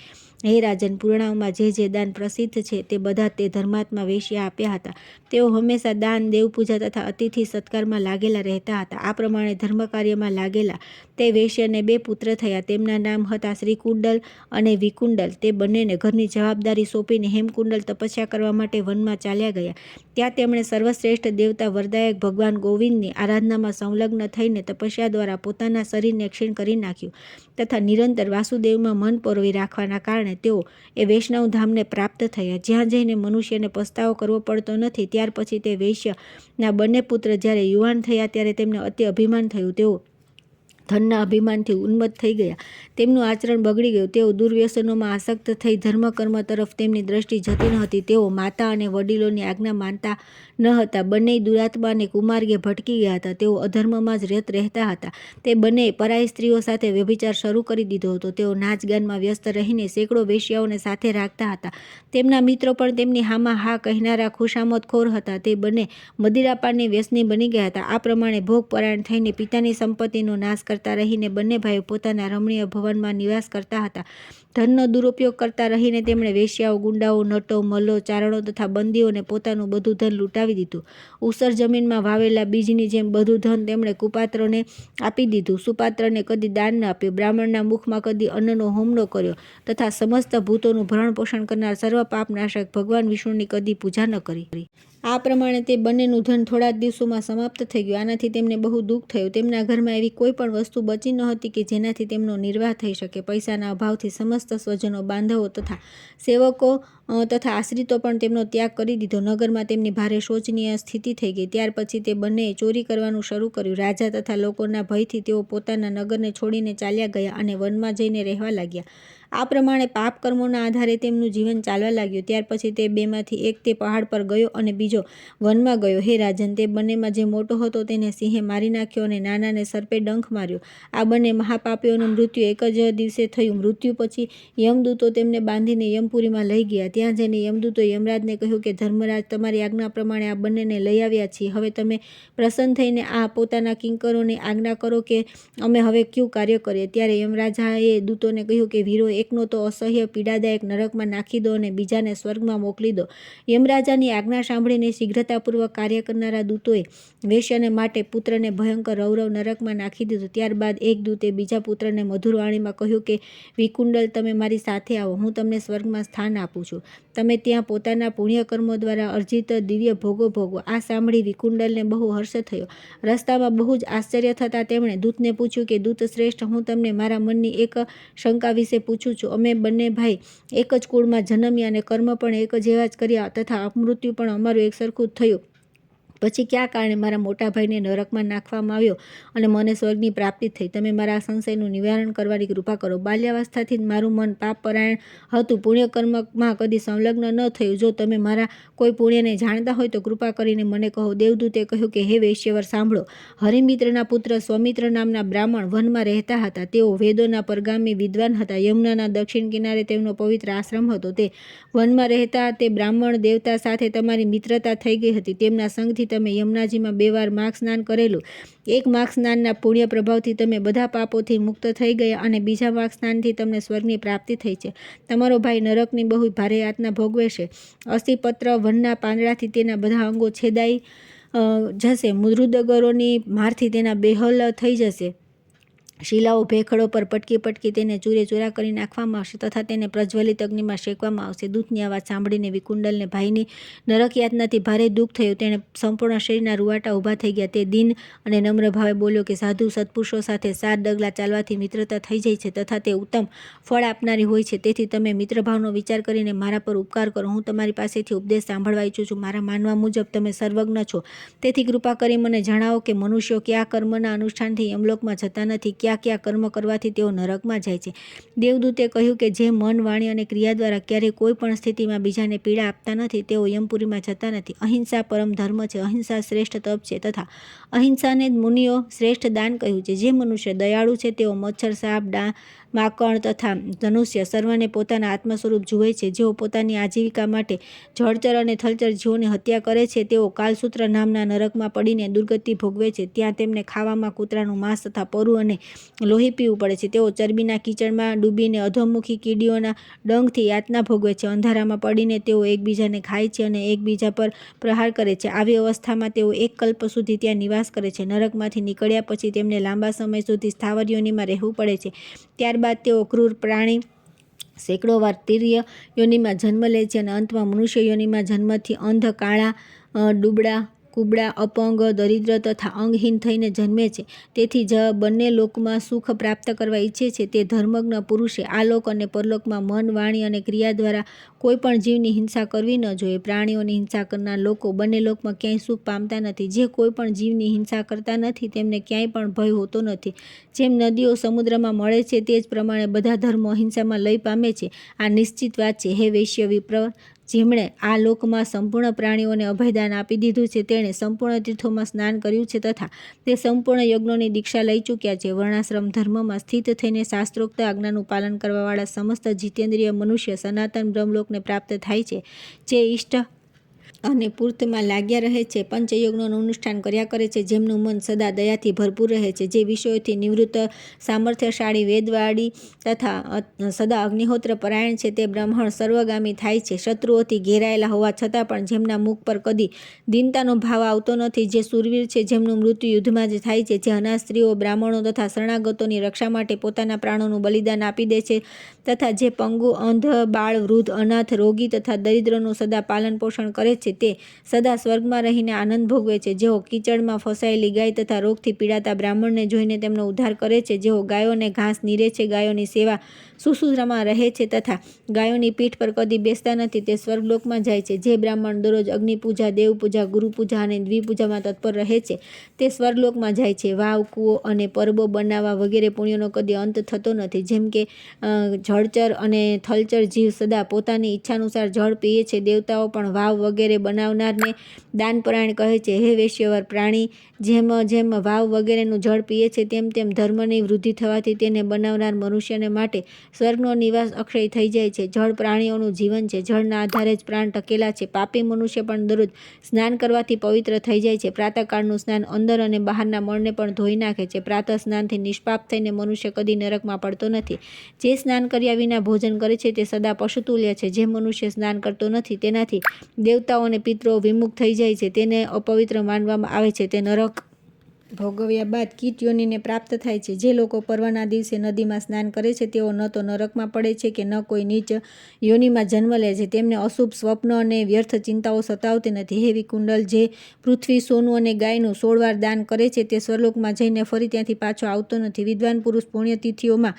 હે રાજન, પુરાણોમાં જે જે દાન પ્રસિદ્ધ છે તે બધા તે ધર્માત્મા વૈશ્ય આપ્યા હતા. તેઓ હંમેશા દાન, દેવપૂજા તથા અતિથિ સત્કારમાં લાગેલા રહેતા હતા. આ પ્રમાણે ધર્મ કાર્યમાં લાગેલા તે વૈશ્યને 2 પુત્ર થયા. તેમના નામ હતા શ્રીકુંડલ અને વિકુંડલ. તે બંનેને ઘરની જવાબદારી સોંપીને હેમકુંડલ તપસ્યા કરવા માટે વનમાં ચાલ્યા ગયા. ત્યાં તેમણે સર્વશ્રેષ્ઠ દેવતા વરદાયક ભગવાન ગોવિંદની આરાધનામાં સંલગ્ન થઈને તપસ્યા દ્વારા પોતાના શરીરને ક્ષીણ કરી નાખ્યું તથા નિરંતર વાસુદેવમાં મન પરોવી રાખવાના કારણે તેઓ એ વૈષ્ણવ ધામને પ્રાપ્ત થયા, જ્યાં જઈને મનુષ્યને પસ્તાવો કરવો પડતો નથી. ત્યાર પછી તે વૈશ્યના બંને પુત્ર જ્યારે યુવાન થયા ત્યારે તેમને અતિ અભિમાન થયું. તેઓ ધનના અભિમાનથી ઉન્મત્ત થઈ ગયા. તેમનું આચરણ બગડી ગયું. તેઓ દુર્વ્યસનોમાં આસક્ત થઈ ધર્મકર્મ તરફ તેમની દ્રષ્ટિ જતી ન હતી. તેઓ માતા અને વડીલોની આજ્ઞા માનતા ન હતા. બંને દુરાત્મા અને કુમાર્ગે ભટકી ગયા હતા. તેઓ અધર્મમાં જ રત રહેતા હતા. તે બંને પરાઈ સ્ત્રીઓ સાથે વ્યભિચાર શરૂ કરી દીધો હતો. તેઓ નાચગાનમાં વ્યસ્ત રહીને સેંકડો વેશ્યાઓને સાથે રાખતા હતા. તેમના મિત્રો પણ તેમની હામાં હા કહેનારા ખુશામતખોર હતા. તે બંને મદિરાપાનની વ્યસની બની ગયા હતા. આ પ્રમાણે ભોગપરાયણ થઈને પિતાની સંપત્તિનો નાશ કરતા રહીને બંને ભાઈઓ પોતાના રમણીય ભવનમાં નિવાસ કરતા હતા. ધનનો દુરુપયોગ કરતા રહીને તેમણે વેશ્યાઓ, ગુંડાઓ, નટો, મલ્લો, ચારણો તથા બંદીઓને પોતાનું બધું ધન લૂંટાવી દીધું. ઉસર જમીનમાં વાવેલા બીજની જેમ બધું ધન તેમણે કુપાત્રને આપી દીધું. સુપાત્રને કદી દાન ન આપ્યું. બ્રાહ્મણના મુખમાં કદી અન્નનો હોમ ન કર્યો તથા સમસ્ત ભૂતોનું ભરણ પોષણ કરનાર સર્વ પાપનાશક ભગવાન વિષ્ણુની કદી પૂજા ન કરી. આ પ્રમાણે તે બંનેનું ધન થોડા જ દિવસોમાં સમાપ્ત થઈ ગયું. આનાથી તેમને બહુ દુઃખ થયું. તેમના ઘરમાં એવી કોઈ પણ વસ્તુ બચી નહોતી કે જેનાથી તેમનો નિર્વાહ થઈ શકે. પૈસાના અભાવથી સમસ્ત સ્વજનો, બાંધવો તથા સેવકો તથા આશ્રિતો પણ તેમનો ત્યાગ કરી દીધો. નગરમાં તેમની ભારે શોચનીય સ્થિતિ થઈ ગઈ. ત્યાર પછી તે બંનેએ ચોરી કરવાનું શરૂ કર્યું. રાજા તથા લોકોના ભયથી તેઓ પોતાના નગરને છોડીને ચાલ્યા ગયા અને વનમાં જઈને રહેવા લાગ્યા. આ પ્રમાણે પાપ કર્મોના આધારે તેમનું જીવન ચાલવા લાગ્યું. ત્યાર પછી તે બેમાંથી એક તે પહાડ પર ગયો અને બીજો વનમાં ગયો. હે રાજન, તે બંનેમાં જે મોટો હતો તેને સિંહે મારી નાખ્યો અને નાનાને સર્પે ડંખ માર્યો. આ બંને મહાપાપીઓનું મૃત્યુ એક જ દિવસે થયું. મૃત્યુ પછી યમદૂતો તેમને બાંધીને યમપુરીમાં લઈ ગયા. ત્યાં જઈને યમદૂતોએ યમરાજને કહ્યું કે ધર્મરાજ, તમારી આજ્ઞા પ્રમાણે આ બંનેને લઈ આવ્યા છીએ. હવે તમે પ્રસન્ન થઈને આ પોતાના કિંકરોને આજ્ઞા કરો કે અમે હવે કયું કાર્ય કરીએ. ત્યારે યમરાજાએ દૂતોને કહ્યું કે વીરો, એકનો તો અસહ્ય પીડાદાયક નરકમાં નાખી દો અને બીજાને સ્વર્ગમાં મોકલી દો. યમરાજાની આજ્ઞા સાંભળીને શીઘ્રતાપૂર્વક કાર્ય કરનારા દૂતોએ વેશ્યને માટે પુત્રને ભયંકર રૌરવ નરકમાં નાખી દીધો. ત્યારબાદ એક દૂતે બીજા પુત્રને મધુર વાણીમાં કહ્યું કે વિકુંડલ, તમે મારી સાથે આવો. હું તમને સ્વર્ગમાં સ્થાન આપું છું. તમે ત્યાં પોતાના પુણ્યકર્મો દ્વારા અર્જિત દિવ્ય ભોગો ભોગવો. આ સાંભળી વિકુંડલને બહુ હર્ષ થયો. રસ્તામાં બહુ જ આશ્ચર્ય થતાં તેમણે દૂતને પૂછ્યું કે દૂત શ્રેષ્ઠ, હું તમને મારા મનની એક શંકા વિશે પૂછું છું. અમે બંને ભાઈ એક જ કુળમાં જન્મ્યા અને કર્મ પણ એક જેવા જ કર્યા તથા અપમૃત્યુ પણ અમારું એક સરખું જ થયું. પછી કયા કારણે મારા મોટા ભાઈને નરકમાં નાખવામાં આવ્યો અને મને સ્વર્ગની પ્રાપ્તિ થઈ? તમે મારા સંશયનું નિવારણ કરવાની કૃપા કરો. બાલ્યાવસ્થાથી જ મારું મન પાપપરાયણ હતું, પુણ્યકર્મમાં કદી સંલગ્ન ન થયું. જો તમે મારા કોઈ પુણ્યને જાણતા હોય તો કૃપા કરીને મને કહો. દેવદૂતે કહ્યું કે હે વૈશ્યવર, સાંભળો. હરિમિત્રના પુત્ર સ્વમિત્ર નામના બ્રાહ્મણ વનમાં રહેતા હતા. તેઓ વેદોના પરગામી વિદ્વાન હતા. યમુનાના દક્ષિણ કિનારે તેમનો પવિત્ર આશ્રમ હતો. તે વનમાં રહેતા તે બ્રાહ્મણ દેવતા સાથે તમારી મિત્રતા થઈ ગઈ હતી. તેમના સંગથી તમે યમુનાજીમાં 2 વાર માઘ સ્નાન કરેલું. એક માઘ સ્નાનના પુણ્ય પ્રભાવથી તમે બધા પાપોથી મુક્ત થઈ ગયા અને બીજા માઘ સ્નાનથી તમને સ્વર્ગની પ્રાપ્તિ થઈ છે. તમારો ભાઈ નરકની બહુ ભારે યાતના ભોગવે છે. અસ્થિપત્ર વનના પાંદડાથી તેના બધા અંગો છેદાઈ જશે. મૃદગરોની મારથી તેના બેહોલ થઈ જશે. શિલાઓ ભેખડો પર પટકી તેને ચૂરે ચૂરા કરી નાખવામાં આવશે તથા તેને પ્રજ્વલિત અગ્નિમાં શેકવામાં આવશે. દૂતની આ વાત સાંભળીને વિકુંડલને ભાઈની નરક યાતનાથી ભારે દુઃખ થયું. તેણે સંપૂર્ણ શરીરના રૂવાટા ઊભા થઈ ગયા. તે દીન અને નમ્ર ભાવે બોલ્યો કે સાધુ સત્પુરુષો સાથે 7 ડગલા ચાલવાથી મિત્રતા થઈ જાય છે તથા તે ઉત્તમ ફળ આપનારી હોય છે. તેથી તમે મિત્રભાવનો વિચાર કરીને મારા પર ઉપકાર કરો. હું તમારી પાસેથી ઉપદેશ સાંભળવા ઈચ્છું છું. મારા માનવા મુજબ તમે સર્વજ્ઞ છો, તેથી કૃપા કરી મને જણાવો કે મનુષ્યો કયા કર્મના અનુષ્ઠાનથી યમલોકમાં જતા નથી, કયા કર્મ કરવાથી તેઓ નરકમાં જાય છે. દેવદૂતે કહ્યું કે જે મન, વાણી અને ક્રિયા દ્વારા ક્યારેય કોઈ પણ સ્થિતિમાં બીજાને પીડા આપતા નથી તેઓ યમપુરીમાં જતા નથી. અહિંસા પરમ ધર્મ છે. અહિંસા શ્રેષ્ઠ તપ છે તથા અહિંસાને જ મુનિઓ શ્રેષ્ઠ દાન કહ્યું છે. જે મનુષ્ય દયાળુ છે તેઓ મચ્છર, સાપ, માંકડ તથા ધનુષ્ય સર્વને પોતાના આત્મ સ્વરૂપ જુએ છે. જેઓ પોતાની આજીવિકા માટે જળચર અને થલચર જીવોની હત્યા કરે છે તેઓ કાલસૂત્ર નામના નરકમાં પડીને દુર્ગતિ ભોગવે છે. ત્યાં તેમને ખાવામાં કૂતરાનું માંસ તથા પરુ અને લોહી પીવું પડે છે. તેઓ ચરબીના કીચડમાં ડૂબીને અધોમુખી કીડીઓના ડંખથી યાતના ભોગવે છે. અંધારામાં પડીને તેઓ એકબીજાને ખાય છે અને એકબીજા પર પ્રહાર કરે છે. આવી અવસ્થામાં તેઓ 1 કલ્પ સુધી ત્યાં નિવાસ કરે છે. નરકમાંથી નીકળ્યા પછી તેમને લાંબા સમય સુધી સ્થાવર યોનિમાં રહેવું પડે છે. ત્યારબાદ તેઓ ક્રૂર પ્રાણી સેંકડો વાર તિર્ય યોનિમાં જન્મ લે છે અને અંતમાં મનુષ્ય યોનિમાં જન્મથી અંધ, કાળા, ડૂબળા, કુબડા, અપંગ, દરિદ્ર તથા અંગહીન થઈને જન્મે છે. તેથી જ બંને લોકમાં સુખ પ્રાપ્ત કરવા ઈચ્છે છે તે ધર્મજ્ઞ પુરુષે આ લોક અને પરલોકમાં મન, વાણી અને ક્રિયા દ્વારા કોઈ પણ જીવની હિંસા કરવી ન જોઈએ. પ્રાણીઓની હિંસા કરનાર લોકો બંને લોકમાં ક્યાંય સુખ પામતા નથી. જે કોઈ પણ જીવની હિંસા કરતા નથી તેમને ક્યાંય પણ ભય હોતો નથી. જેમ નદીઓ સમુદ્રમાં મળે છે તે જ પ્રમાણે બધા ધર્મો અહિંસામાં લય પામે છે. આ નિશ્ચિત વાત છે. હે વૈશ્ય વિપ્ર, જેમણે આ લોકમાં સંપૂર્ણ પ્રાણીઓને અભયદાન આપી દીધું છે તેણે સંપૂર્ણ તીર્થોમાં સ્નાન કર્યું છે તથા તે સંપૂર્ણ યજ્ઞોની દીક્ષા લઈ ચૂક્યા છે. વર્ણાશ્રમ ધર્મમાં સ્થિત થઈને શાસ્ત્રોક્ત આજ્ઞાનું પાલન કરવાવાળા સમસ્ત જીતેન્દ્રિય મનુષ્ય સનાતન બ્રહ્મલોકને પ્રાપ્ત થાય છે. જે ઇષ્ટ અને પૂર્તમાં લાગ્યા રહે છે, પંચયજ્ઞોનું અનુષ્ઠાન કર્યા કરે છે, જેમનું મન સદા દયાથી ભરપૂર રહે છે, જે વિષયોથી નિવૃત્ત, સામર્થ્યશાળી, વેદવાળી તથા સદા અગ્નિહોત્ર પરાયણ છે, તે બ્રાહ્મણ સર્વગામી થાય છે. શત્રુઓથી ઘેરાયેલા હોવા છતાં પણ જેમના મુખ પર કદી દીનતાનો ભાવ આવતો નથી, જે શૂરવીર છે, જેમનું મૃત્યુ યુદ્ધમાં જ થાય છે, જે અનાથ સ્ત્રીઓ, બ્રાહ્મણો તથા શરણાગતોની રક્ષા માટે પોતાના પ્રાણોનું બલિદાન આપી દે છે તથા જે પંગુ, અંધ, બાળ, વૃદ્ધ, અનાથ, રોગી તથા દરિદ્રનું સદા પાલન પોષણ કરે છે તે સદા સ્વર્ગમાં રહીને આનંદ ભોગવે છે. જેઓ કીચડમાં ફસાયેલી ગાય તથા રોગથી પીડાતા બ્રાહ્મણને જોઈને તેમનો ઉદ્ધાર કરે છે, જેઓ ગાયોને ઘાસ નીરે છે, ગાયોની સેવા શુશ્રૂષામાં રહે છે તથા ગાયોની પીઠ પર કદી બેસતા નથી, તે સ્વર્ગલોકમાં જાય છે. જે બ્રાહ્મણ દરરોજ અગ્નિપૂજા, દેવપૂજા, ગુરુપૂજા અને દ્વિપૂજામાં તત્પર રહે છે તે સ્વર્ગલોકમાં જાય છે. વાવ, કૂવો અને પરબો બનાવવા વગેરે પુણ્યોનો કદી અંત થતો નથી. જેમ કે જળચર અને થલચર જીવ સદા પોતાની ઈચ્છાનુસાર જળ પીએ છે, દેવતાઓ પણ વાવ વગેરે બનાવનારને દાનપરાયણ કહે છે. હે વૈશ્યવર પ્રાણી, જેમ જેમ વાવ વગેરેનું જળ પીએ છે તેમ તેમ ધર્મની વૃદ્ધિ થવાથી તેને બનાવનાર મનુષ્યને માટે સ્વર્ગનો નિવાસ અક્ષય થઈ જાય છે. જળ પ્રાણીઓનું જીવન છે. જળના આધારે જ પ્રાણ ટકેલા છે. પાપી મનુષ્ય પણ દરરોજ સ્નાન કરવાથી પવિત્ર થઈ જાય છે. પ્રાતઃકાળનું સ્નાન અંદર અને બહારના મળને પણ ધોઈ નાખે છે. પ્રાતઃ સ્નાનથી નિષ્પાપ થઈને મનુષ્ય કદી નરકમાં પડતો નથી. જે સ્નાન કર્યા વિના ભોજન કરે છે તે સદા પશુતુલ્ય છે. જે મનુષ્ય સ્નાન કરતો નથી તેનાથી દેવતાઓ અને પિતરો વિમુખ થઈ જાય છે, તેને અપવિત્ર માનવામાં આવે છે, તે નરક ભોગવ્યા બાદ કીટ યોનિને પ્રાપ્ત થાય છે. જે લોકો પર્વના દિવસે નદીમાં સ્નાન કરે છે તેઓ ન તો નરકમાં પડે છે કે ન કોઈ નીચ યોનિમાં જન્મ લે છે. તેમને અશુભ સ્વપ્ન અને વ્યર્થ ચિંતાઓ સતાવતી નથી. હે વિકુંડલ, જે પૃથ્વી, સોનું અને ગાયનું 16 વાર દાન કરે છે તે સ્વર્ગલોકમાં જઈને ફરી ત્યાંથી પાછો આવતો નથી. વિદ્વાન પુરુષ પુણ્યતિથિઓમાં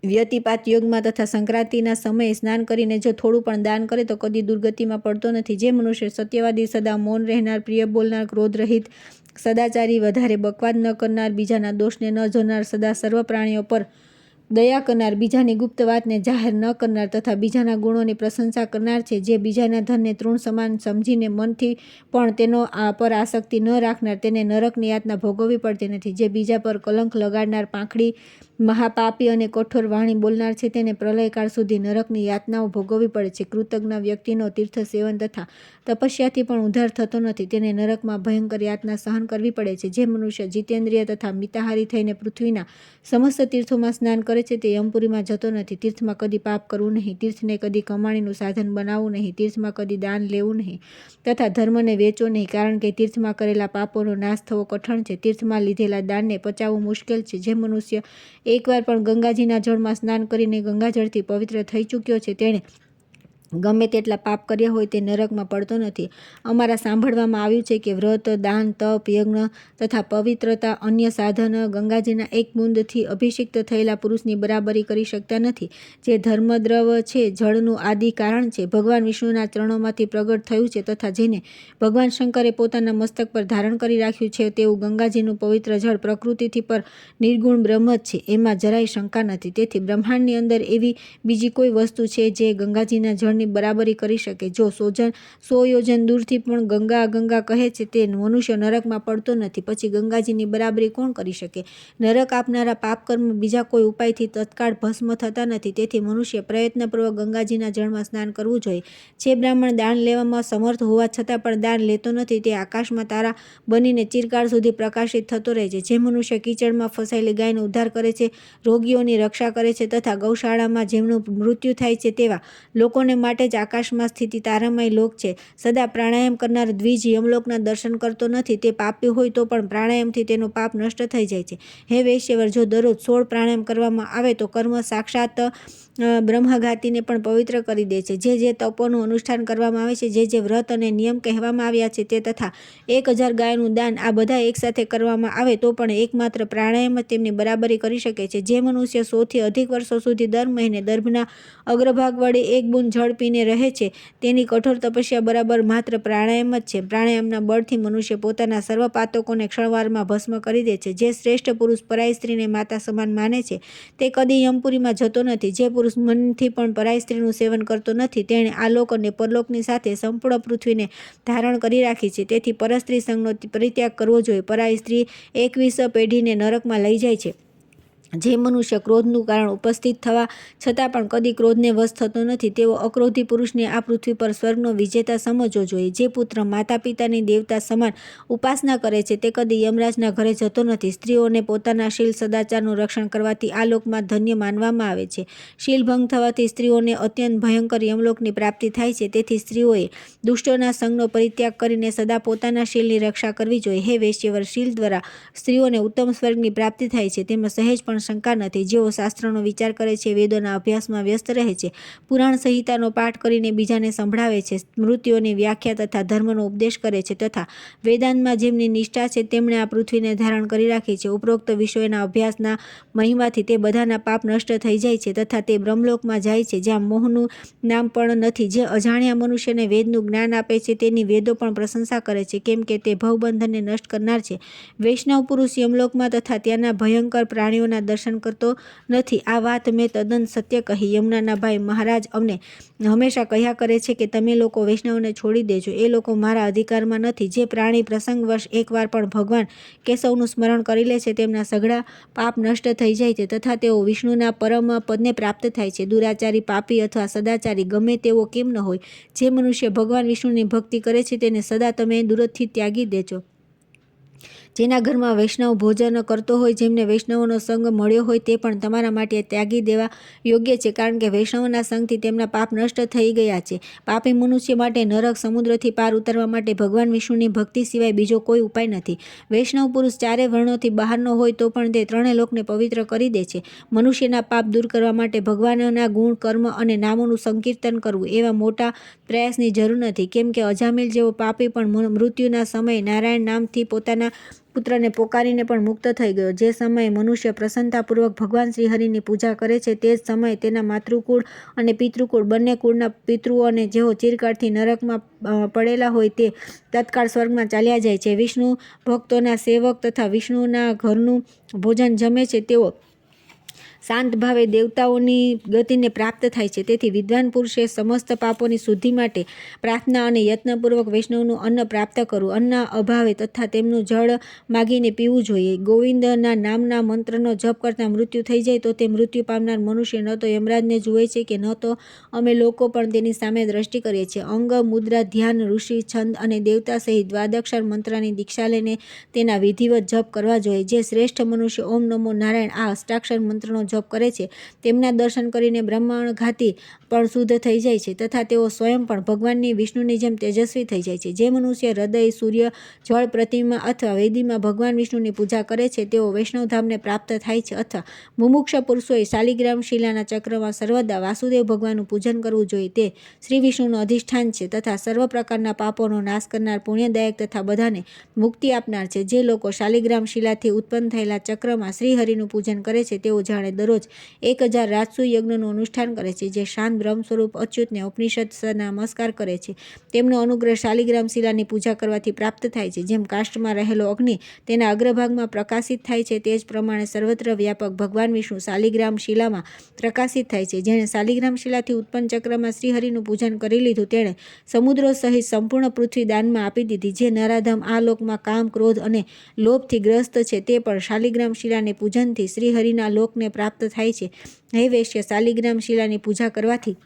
વ્યતિપાત યોગમાં તથા સંક્રાંતિના સમયે સ્નાન કરીને જો થોડું પણ દાન કરે તો કદી દુર્ગતિમાં પડતો નથી. જે મનુષ્ય સત્યવાદી, સદા મૌન રહેનાર, પ્રિય બોલનાર, ક્રોધ રહિત, સદાચારી, વધારે બકવાદ ન કરનાર, બીજાના દોષને ન જોનાર, સદા સર્વ પ્રાણીઓ પર દયા કરનાર, બીજાની ગુપ્ત વાતને જાહેર ન કરનાર તથા બીજાના ગુણોની પ્રશંસા કરનાર છે. જે બીજાના ધનને તૃણ સમાન સમજીને મનથી પણ તેનો પર આસક્તિ ન રાખનાર, તેને નરકની યાતના ભોગવવી પડતી નથી. જે બીજા પર કલંક લગાડનાર, પાંખડી, મહાપાપી અને કઠોર વાણી બોલનાર છે, તેને પ્રલયકાળ સુધી નરકની યાતનાઓ ભોગવવી પડે છે. કૃતજ્ઞ વ્યક્તિનો તીર્થ સેવન તથા તપસ્યાથી પણ ઉદ્ધાર થતો નથી, તેને નરકમાં ભયંકર યાતના સહન કરવી પડે છે. જે મનુષ્ય જીતેન્દ્રિય તથા મિતાહારી થઈને પૃથ્વીના સમસ્ત તીર્થોમાં સ્નાન કરે છે, તે યમપુરીમાં જતો નથી. તીર્થમાં કદી પાપ કરવું નહીં, તીર્થને કદી કમાણીનું સાધન બનાવવું નહીં, તીર્થમાં કદી દાન લેવું નહીં તથા ધર્મને વેચવો નહીં, કારણ કે તીર્થમાં કરેલા પાપોનો નાશ થવો કઠણ છે. તીર્થમાં લીધેલા દાનને પચાવવું મુશ્કેલ છે. જે મનુષ્ય એકવાર પણ ગંગાજીના જળમાં સ્નાન કરીને ગંગાજળથી પવિત્ર થઈ ચૂક્યો છે, તેણે ગમે તેટલા પાપ કર્યા હોય તે નરકમાં પડતો નથી. અમારા સાંભળવામાં આવ્યું છે કે વ્રત, દાન, તપ, યજ્ઞ તથા પવિત્રતા અન્ય સાધન ગંગાજીના એક બુંદથી અભિષિક્ત થયેલા પુરુષની બરાબરી કરી શકતા નથી. જે ધર્મદ્રવ છે, જળનું આદિ કારણ છે, ભગવાન વિષ્ણુના ચરણોમાંથી પ્રગટ થયું છે તથા જેને ભગવાન શંકરે પોતાના મસ્તક પર ધારણ કરી રાખ્યું છે, તેવું ગંગાજીનું પવિત્ર જળ પ્રકૃતિથી પર નિર્ગુણ બ્રહ્મ જ છે, એમાં જરાય શંકા નથી. તેથી બ્રહ્માંડની અંદર એવી બીજી કોઈ વસ્તુ છે જે ગંગાજીના જળની બરાબરી કરી શકે? જો 100 યોજન દૂરથી પણ ગંગા ગંગા કહે છે, તે મનુષ્ય નરકમાં પડતો નથી, પછી ગંગાજીની બરાબરી કોણ કરી શકે? નરક આપનારા પાપકર્મ બીજા કોઈ ઉપાયથી તત્કાળ ભસ્મ થતા નથી. તેથી મનુષ્ય પ્રયત્નપૂર્વક ગંગાજીના જળમાં સ્નાન કરવું જોઈએ. જે બ્રાહ્મણ દાન લેવામાં સમર્થ હોવા છતાં પણ દાન લેતો નથી, તે આકાશમાં તારા બનીને ચિરકાળ સુધી પ્રકાશિત થતો રહે છે. જે મનુષ્ય કીચડમાં ફસાયેલી ગાયનો ઉદ્ધાર કરે છે, રોગીઓની રક્ષા કરે છે તથા ગૌશાળામાં જેમનું મૃત્યુ થાય છે તેવા લોકોને માટે જ આકાશમાં સ્થિતિ તારામય લોક છે. સદા પ્રાણાયામ કરનાર દ્વિજ યમલોકના દર્શન કરતો નથી. તે પાપી હોય તો પણ પ્રાણાયામથી તેનો પાપ નષ્ટ થઈ જાય છે. હે વૈશ્યવર, જો દરરોજ 16 પ્રાણાયામ કરવામાં આવે તો કર્મ સાક્ષાત બ્રહ્મઘાતીને પણ પવિત્ર કરી દે છે. જે તપોનું અનુષ્ઠાન કરવામાં આવે છે, જે વ્રત અને નિયમ કહેવામાં આવ્યા છે તે તથા 1000 ગાયનું દાન, આ બધા એકસાથે કરવામાં આવે તો પણ એકમાત્ર પ્રાણાયામ જ તેમની બરાબરી કરી શકે છે. જે મનુષ્ય 100 થી અધિક વર્ષો સુધી દર મહિને દર્ભના અગ્રભાગ વડે એક બૂંદ જળ પીને રહે છે, તેની કઠોર તપસ્યા બરાબર માત્ર પ્રાણાયામ જ છે. પ્રાણાયામના બળથી મનુષ્ય પોતાના સર્વ પાતકોને ક્ષણવારમાં ભસ્મ કરી દે છે. જે શ્રેષ્ઠ પુરુષ પરાઈ સ્ત્રીને માતા સમાન માને છે, તે કદી યમપુરીમાં જતો નથી. જે પુરુષ મનથી પણ પરાઈ સ્ત્રીનું સેવન કરતો નથી, તેણે આલોક અને પરલોકની સાથે સંપૂર્ણ પૃથ્વીને ધારણ કરી રાખી છે. તેથી પરસ્ત્રી સંગનો પરિત્યાગ કરવો જોઈએ. પરાઈ સ્ત્રી 21 પેઢીને નરકમાં લઈ જાય છે. જે મનુષ્ય ક્રોધનું કારણ ઉપસ્થિત થવા છતાં પણ કદી ક્રોધને વશ થતો નથી, તેવો અક્રોધી પુરુષને આ પૃથ્વી પર સ્વર્ગનો વિજેતા સમજવો જોઈએ. જે પુત્ર માતા પિતાની દેવતા સમાન ઉપાસના કરે છે, તે કદી યમરાજના ઘરે જતો નથી. સ્ત્રીઓને પોતાના શીલ સદાચારનું રક્ષણ કરવાથી આ લોકમાં ધન્ય માનવામાં આવે છે. શીલ ભંગ થવાથી સ્ત્રીઓને અત્યંત ભયંકર યમલોકની પ્રાપ્તિ થાય છે. તેથી સ્ત્રીઓએ દુષ્ટોના સંગનો પરિત્યાગ કરીને સદા પોતાના શીલની રક્ષા કરવી જોઈએ. હે વૈશ્યવર, શીલ દ્વારા સ્ત્રીઓને ઉત્તમ સ્વર્ગની પ્રાપ્તિ થાય છે, તેમાં સહેજ પણ શંકા નથી. જેઓ શાસ્ત્રનો વિચાર કરે છે, વેદોના અભ્યાસમાં વ્યસ્ત રહે છે, પુરાણ સંહિતાનો પાઠ કરીને બીજાને સંભળાવે છે, સ્મૃતિઓની વ્યાખ્યા તથા ધર્મનો ઉપદેશ કરે છે તથા વેદાંતમાં જેમની નિષ્ઠા છે, તેમણે આ પૃથ્વીને ધારણ કરી રાખી છે. ઉપરોક્ત વિષયોના અભ્યાસના મહિમાથી તે બધાના પાપ નષ્ટ થઈ જાય છે તથા તે બ્રહ્મલોકમાં જાય છે, જ્યાં મોહનું નામ પણ નથી. જે અજાણ્યા મનુષ્યને વેદનું જ્ઞાન આપે છે, તેની વેદો પણ પ્રશંસા કરે છે, કેમ કે તે ભવબંધનને નષ્ટ કરનાર છે. વૈષ્ણવ પુરુષ યમલોકમાં તથા ત્યાંના ભયંકર પ્રાણીઓના દર્શન કરતો નથી. આ વાત મેં તદ્દન સત્ય કહી. યમુનાના ભાઈ મહારાજ અમને હંમેશા કહ્યા કરે છે કે તમે લોકો વૈષ્ણવને છોડી દેજો, એ લોકો મારા અધિકારમાં નથી. જે પ્રાણી પ્રસંગવશ એકવાર પણ ભગવાન કેશવનું સ્મરણ કરી લે છે, તેમના સઘળા પાપ નષ્ટ થઈ જાય છે તથા તેઓ વિષ્ણુના પરમ પદને પ્રાપ્ત થાય છે. દુરાચારી, પાપી અથવા સદાચારી ગમે તેવો કેમ ન હોય, જે મનુષ્ય ભગવાન વિષ્ણુની ભક્તિ કરે છે, તેને સદા તમે દૂરથી ત્યાગી દેજો. જેના ઘરમાં વૈષ્ણવ ભોજન કરતો હોય, જેમને વૈષ્ણવનો સંગ મળ્યો હોય, તે પણ તમારા માટે ત્યાગી દેવા યોગ્ય છે, કારણ કે વૈષ્ણવના સંગથી તેમના પાપ નષ્ટ થઈ ગયા છે. પાપી મનુષ્ય માટે નરક સમુદ્રથી પાર ઉતરવા માટે ભગવાન વિષ્ણુની ભક્તિ સિવાય બીજો કોઈ ઉપાય નથી. વૈષ્ણવ પુરુષ 4 વર્ણોથી બહારનો હોય તો પણ તે 3 લોકને પવિત્ર કરી દે છે. મનુષ્યના પાપ દૂર કરવા માટે ભગવાનના ગુણ, કર્મ અને નામોનું સંકીર્તન કરવું, એવા મોટા પ્રયાસની જરૂર નથી, કેમ કે અજામિલ જેવો પાપી પણ મૃત્યુના સમયે નારાયણ નામથી પોતાના પુત્રને પોકારીને પણ મુક્ત થઈ ગયો. જે સમયે મનુષ્ય પ્રસન્નતાપૂર્વક ભગવાન શ્રીહરિની પૂજા કરે છે તે જ સમયે તેના માતૃકુળ અને પિતૃકુળ બંને કુળના પિતૃઓને જેઓ ચિરકાળથી નરકમાં પડેલા હોય તે તત્કાળ સ્વર્ગમાં ચાલ્યા જાય છે. વિષ્ણુ ભક્તોના સેવક તથા વિષ્ણુના ઘરનું ભોજન જમે છે તેઓ શાંત ભાવે દેવતાઓની ગતિને પ્રાપ્ત થાય છે. તેથી વિદ્વાન પુરુષે સમસ્ત પાપોની શુદ્ધિ માટે પ્રાર્થના અને યત્નપૂર્વક વૈષ્ણવનું અન્ન પ્રાપ્ત કરવું, અન્નના અભાવે તથા તેમનું જળ માગીને પીવું જોઈએ. ગોવિંદના નામના મંત્રનો જપ કરતા મૃત્યુ થઈ જાય તો તે મૃત્યુ પામનાર મનુષ્ય ન તો યમરાજને જુએ છે કે ન તો અમે લોકો પણ તેની સામે દ્રષ્ટિ કરીએ છીએ. અંગ, મુદ્રા, ધ્યાન, ઋષિ, છંદ અને દેવતા સહિત દ્વાદક્ષર મંત્રની દીક્ષા લઈને તેના વિધિવત જપ કરવા જોઈએ. જે શ્રેષ્ઠ મનુષ્ય ઓમ નમો નારાયણ આ અષ્ટાક્ષર મંત્રનો જપ કરે છે તેમના દર્શન કરીને બ્રાહ્મણઘાતી પણ શુદ્ધ થઈ જાય છે તથા તેઓ સ્વયં પણ ભગવાનની વિષ્ણુની જેમ તેજસ્વી થઈ જાય છે. જે મનુષ્ય હૃદય, સૂર્ય, જળ પ્રતિમા અથવા વેદીમાં ભગવાન વિષ્ણુની પૂજા કરે છે તેઓ વૈષ્ણવધામને પ્રાપ્ત થાય છે. અથવા મુમુક્ષ પુરુષોએ શાલિગ્રામ શિલાના ચક્રમાં સર્વદા વાસુદેવ ભગવાનનું પૂજન કરવું જોઈએ. તે શ્રી વિષ્ણુનું અધિષ્ઠાન છે તથા સર્વ પ્રકારના પાપોનો નાશ કરનાર, પુણ્યદાયક તથા બધાને મુક્તિ આપનાર છે. જે લોકો શાલિગ્રામ શિલાથી ઉત્પન્ન થયેલા ચક્રમાં શ્રીહરિનું પૂજન કરે છે તેઓ જાણે દરરોજ 1000 રાજસૂય યજ્ઞનું અનુષ્ઠાન કરે છે. જે શાંત બ્રહ્મ સ્વરૂપ અચ્યુતને ઉપનિષદના નમસ્કાર કરે છે તેમનો અનુગ્રહ શાલિગ્રામ શિલાની પૂજા કરવાથી પ્રાપ્ત થાય છે. જેમ કાષ્ઠમાં રહેલો અગ્નિ તેના અગ્રભાગમાં પ્રકાશિત થાય છે તે જ પ્રમાણે સર્વત્ર વ્યાપક ભગવાન વિષ્ણુ શાલિગ્રામ શિલામાં પ્રકાશિત થાય છે. જેણે શાલિગ્રામ શિલાથી ઉત્પન્ન ચક્રમાં શ્રીહરિનું પૂજન કરી લીધું તેણે સમુદ્રો સહિત સંપૂર્ણ પૃથ્વી દાનમાં આપી દીધી. જે નરાધમ આ લોકમાં કામ, ક્રોધ અને લોભથી ગ્રસ્ત છે તે પણ શાલિગ્રામ શિલાને પૂજનથી શ્રીહરિના લોકને પ્રાપ્ત થાય છે. હે વૈશ્ય, શાલિગ્રામ શિલાની પૂજા કરવાથી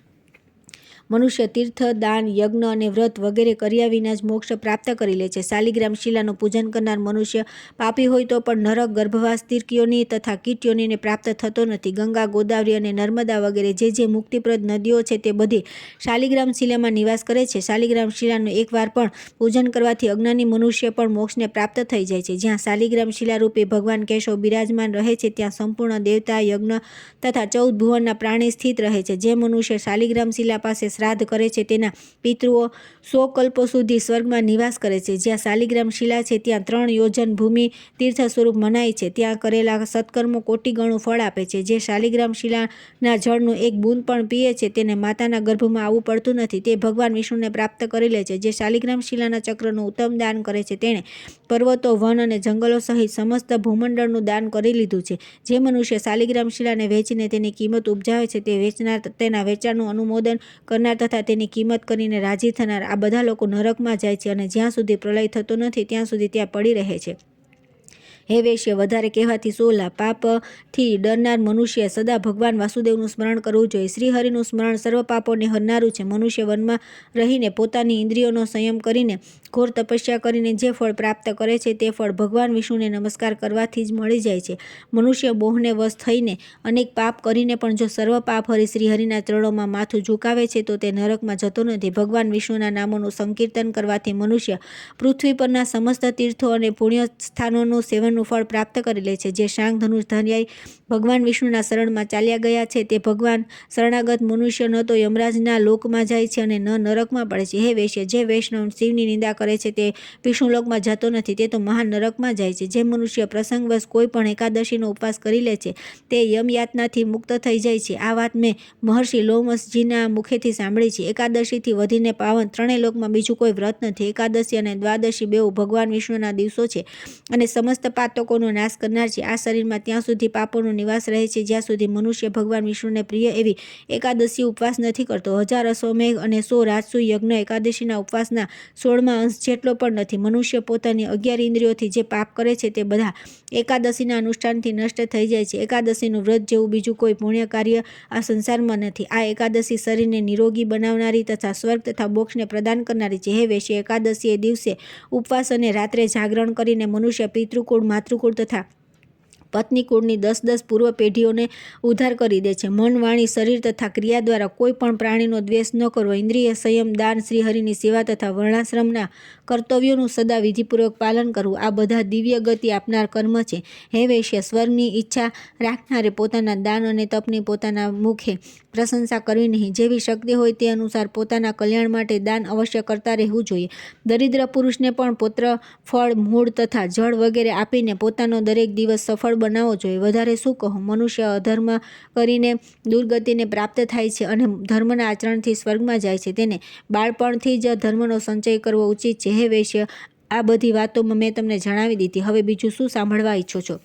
મનુષ્ય તીર્થ, દાન, યજ્ઞ અને વ્રત વગેરે કર્યા વિના જ મોક્ષ પ્રાપ્ત કરી લે છે. શાલિગ્રામ શિલાનું પૂજન કરનાર મનુષ્ય પાપી હોય તો પણ નરક, ગર્ભવાસ, તીર્કયોની તથા કીટયોનીને પ્રાપ્ત થતો નથી. ગંગા, ગોદાવરી અને નર્મદા વગેરે જે મુક્તિપ્રદ નદીઓ છે તે બધી શાલિગ્રામ શિલામાં નિવાસ કરે છે. શાલિગ્રામ શિલાનું એકવાર પણ પૂજન કરવાથી અજ્ઞાની મનુષ્ય પણ મોક્ષને પ્રાપ્ત થઈ જાય છે. જ્યાં શાલિગ્રામ શિલારૂપી ભગવાન કેશવ બિરાજમાન રહે છે ત્યાં સંપૂર્ણ દેવતા, યજ્ઞ તથા 14 ભુવનના પ્રાણી સ્થિત રહે છે. જે મનુષ્ય શાલિગ્રામ શિલા પાસે શ્રાદ્ધ કરે છે તેના પિતૃઓ 100 કલ્પો સુધી સ્વર્ગમાં નિવાસ કરે છે. જ્યાં શાલિગ્રામ શિલા છે ત્યાં 3 યોજન ભૂમિ તીર્થ સ્વરૂપ મનાય છે. ત્યાં કરેલા સત્કર્મો કોટી ગણું ફળ આપે છે. જે શાલિગ્રામ શિલાના જળનું એક બૂંદ પણ પીએ છે તેને માતાના ગર્ભમાં આવવું પડતું નથી. તે ભગવાન વિષ્ણુને પ્રાપ્ત કરી લે છે. જે શાલિગ્રામ શિલાના ચક્રનું ઉત્તમ દાન કરે છે તેણે પર્વતો, વન અને જંગલો સહિત સમસ્ત ભૂમંડળનું દાન કરી લીધું છે. જે મનુષ્ય શાલિગ્રામ શિલાને વેચીને તેની કિંમત ઉપજાવે છે તે વેચનાર, તેના વેચાણનું અનુમોદન કરનાર તથા તેની કિંમત કરીને રાજી થનાર આ બધા લોકો નરકમાં જાય છે અને જ્યાં સુધી પ્રલય થતો નથી ત્યાં સુધી ત્યાં પડી રહે છે. હે વૈશ્ય, વધારે કહેવાથી 100 લાભ. પાપથી ડરનાર મનુષ્ય સદા ભગવાન વાસુદેવનું સ્મરણ કરવું જોઈએ. શ્રીહરિનું સ્મરણ સર્વ પાપોને હરનારું છે. મનુષ્ય વનમાં રહીને પોતાની ઇન્દ્રિયોનો સંયમ કરીને ઘોર તપસ્યા કરીને જે ફળ પ્રાપ્ત કરે છે તે ફળ ભગવાન વિષ્ણુને નમસ્કાર કરવાથી જ મળી જાય છે. મનુષ્ય મોહને વશ થઈને અનેક પાપ કરીને પણ જો સર્વ પાપ હરી શ્રીહરિના ચરણોમાં માથું ઝુકાવે છે તો તે નરકમાં જતો નથી. ભગવાન વિષ્ણુના નામોનું સંકીર્તન કરવાથી મનુષ્ય પૃથ્વી પરના સમસ્ત તીર્થો અને પુણ્ય સ્થાનોનું સેવનનું ફળ પ્રાપ્ત કરી લે છે. જે શાંગ ધનુષધારી ભગવાન વિષ્ણુના શરણમાં ચાલ્યા ગયા છે તે ભગવાન શરણાગત મનુષ્ય ન તો યમરાજના લોકમાં જાય છે અને ન નરકમાં પડે છે. હે વૈશ્ય, જે વૈષ્ણવ શિવની નિંદા કરે છે તે વિષ્ણુલોકમાં જતો નથી, તે તો મહાન નરકમાં જાય છે. જે મનુષ્ય પ્રસંગવશ કોઈ પણ એકાદશીનો ઉપવાસ કરી લે છે તે યમયાતનાથી મુક્ત થઈ જાય છે. આ વાત મેં મહર્ષિ લોમશજીના મુખેથી સાંભળી છે. એકાદશીથી વધીને પાવન 3 લોકમાં બીજું કોઈ વ્રત નથી. એકાદશી અને દ્વાદશી બેઉ ભગવાન વિષ્ણુના દિવસો છે અને સમસ્ત પાતકોનો નાશ કરનાર છે. આ શરીરમાં ત્યાં સુધી પાપોનો નિવાસ રહે છે જ્યાં સુધી મનુષ્ય ભગવાન વિષ્ણુને પ્રિય એવી એકાદશી ઉપવાસ નથી કરતો. 1000 અશ્વમેઘ અને 100 રાજસૂય યજ્ઞ એકાદશીના ઉપવાસના 16મા અંશ જેટલો પણ નથી. મનુષ્ય પોતાની 11 ઇન્દ્રિયોથી જે પાપ કરે છે તે બધા એકાદશીના અનુષ્ઠાનથી નષ્ટ થઈ જાય છે. એકાદશીનું વ્રત જેવું બીજું કોઈ પુણ્ય કાર્ય આ સંસારમાં નથી. આ એકાદશી શરીરને નિરોગી બનાવનારી તથા સ્વર્ગ તથા મોક્ષને પ્રદાન કરનારી છે. હે વૈશ્ય, એકાદશી એ દિવસે ઉપવાસ અને રાત્રે જાગરણ કરીને મનુષ્ય પિતૃકુળ, માતૃકુળ તથા પત્નીકુળની 10 પૂર્વ પેઢીઓને ઉદ્ધાર કરી દે છે. મન, વાણી, શરીર તથા ક્રિયા દ્વારા કોઈ પણ પ્રાણીનો દ્વેષ ન કરવો, ઇન્દ્રિય સંયમ, દાન, શ્રીહરિની સેવા તથા વર્ણાશ્રમના કર્તવ્યોનું સદા વિધિપૂર્વક પાલન કરવું આ બધા દિવ્ય ગતિ આપનાર કર્મ છે. હે વૈશ્ય, સ્વર્ગની ઈચ્છા રાખનારે પોતાના દાન અને તપની પોતાના મુખે પ્રશંસા કરવી નહીં. જેવી શક્તિ હોય તે અનુસાર પોતાના કલ્યાણ માટે દાન અવશ્ય કરતા રહેવું જોઈએ. દરિદ્ર પુરુષને પણ પુત્ર, ફળ, મૂળ તથા જળ વગેરે આપીને પોતાનો દરેક દિવસ સફળ બનાવવો જોઈએ. વધારે શું કહું? મનુષ્ય અધર્મ કરીને દુર્ગતિને પ્રાપ્ત થાય છે અને ધર્મના આચરણથી સ્વર્ગમાં જાય છે. તેને બાળપણથી જ ધર્મનો સંચય કરવો ઉચિત છે. હે વૈશ્ય, આ બધી વાતોમાં મેં તમને જણાવી દીધી. હવે બીજું શું સાંભળવા ઈચ્છો છો?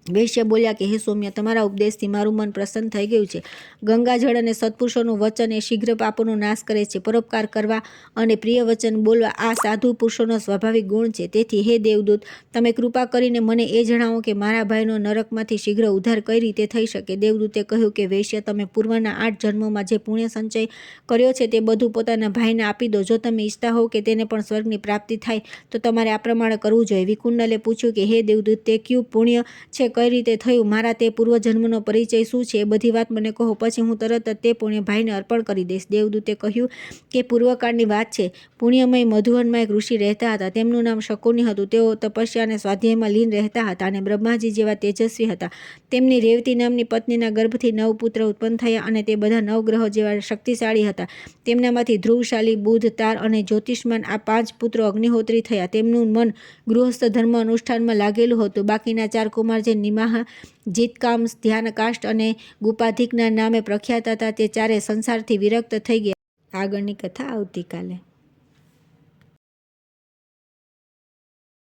વૈશ્ય બોલ્યા કે હે સૌમ્ય, તમારા ઉપદેશથી મારું મન પ્રસન્ન થઈ ગયું છે. ગંગાજળ અને સત્પુરુષોનું વચન એ શીઘ્ર પાપોનો નાશ કરે છે. પરોપકાર કરવા અને પ્રિય વચન બોલવા આ સાધુ પુરુષોનો સ્વાભાવિક ગુણ છે. તેથી હે દેવદૂત, તમે કૃપા કરીને મને એ જણાવો કે મારા ભાઈનો નરકમાંથી શીઘ્ર ઉદ્ધાર કઈ રીતે થઈ શકે? દેવદૂતે કહ્યું કે વૈશ્ય, તમે પૂર્વના 8 જન્મોમાં જે પુણ્ય સંચય કર્યો છે તે બધું પોતાના ભાઈને આપી દો. જો તમે ઈચ્છતા હોવ કે તેને પણ સ્વર્ગની પ્રાપ્તિ થાય તો તમારે આ પ્રમાણે કરવું જોઈએ. વિકુંડલે પૂછ્યું કે હે દેવદૂત, તે કયું પુણ્ય છે? કઈ રીતે થયું? મારા તે પૂર્વજન્મનો પરિચય શું છે? એ બધી વાત મને કહો, પછી હું તરત જ તે પુણ્ય ભાઈને અર્પણ કરી દઈશ. દેવદૂતે કહ્યું કે પૂર્વકાળની વાત છે. પુણ્યમય મધુવનમાં એક ઋષિ રહેતા હતા. તેમનું નામ શકુની હતું. તેઓ તપસ્યા અને સ્વાધ્યાયમાં લીન રહેતા હતા અને બ્રહ્માજી જેવા તેજસ્વી હતા. તેમની રેવતી નામની પત્નીના ગર્ભથી 9 પુત્ર ઉત્પન્ન થયા અને તે બધા 9 ગ્રહો જેવા શક્તિશાળી હતા. તેમનામાંથી ધ્રુવશાલી, બુધ, તાર અને જ્યોતિષમાન આ 5 પુત્રો અગ્નિહોત્રી થયા. તેમનું મન ગૃહસ્થ ધર્મ અનુષ્ઠાનમાં લાગેલું હતું. બાકીના 4 કુમાર જે નિમાહ, જીતકામ, ધ્યાનકાષ્ટ અને ગુપાધિકના નામે પ્રખ્યાત હતા તે ચારે સંસારથી વિરક્ત થઈ ગયા. આગળની કથા આવતીકાલે.